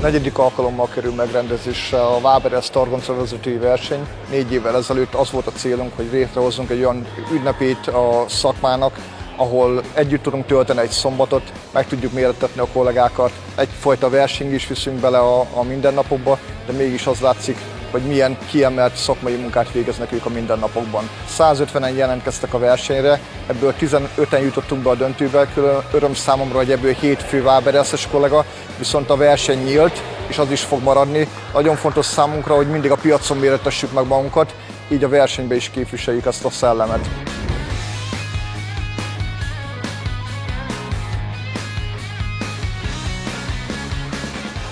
Negyedik alkalommal kerül megrendezésre a Waberers Targonca vezetői verseny. 4 évvel ezelőtt az volt a célunk, hogy létrehozzunk egy olyan ünnepét a szakmának, ahol együtt tudunk tölteni egy szombatot, meg tudjuk mérettetni a kollégákat. Egyfajta verseny is viszünk bele a mindennapokba, de mégis az látszik, hogy milyen kiemelt szakmai munkát végeznek ők a mindennapokban. 150-en jelentkeztek a versenyre, ebből 15-en jutottunk be a döntőbe, külön öröm számomra, hogy ebből 7 fő Waberers kollega, viszont a verseny nyílt, és az is fog maradni. Nagyon fontos számunkra, hogy mindig a piacon méretessük meg magunkat, így a versenyben is képviseljük ezt a szellemet.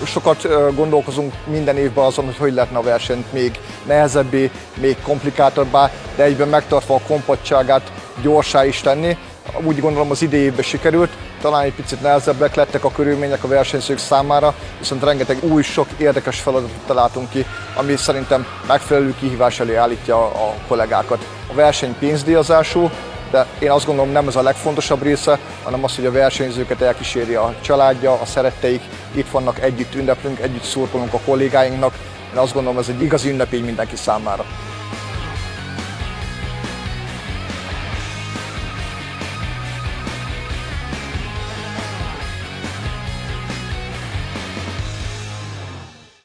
Sokat gondolkozunk minden évben azon, hogy lehetne a versenyt még nehezebbé, még komplikáltabbá, de egyben megtartva a kompaktságát gyorsá is tenni. Úgy gondolom az idei évben sikerült, talán egy picit nehezebbek lettek a körülmények a versenyzők számára, viszont rengeteg új, sok érdekes feladatot találtunk ki, ami szerintem megfelelő kihívás elé állítja a kollégákat. A verseny pénzdíjazású, de én azt gondolom, nem ez a legfontosabb része, hanem az, hogy a versenyzőket elkíséri a családja, a szeretteik, itt vannak, együtt ünneplünk, együtt szurkolunk a kollégáinknak. Én azt gondolom, ez egy igazi ünnepény mindenki számára.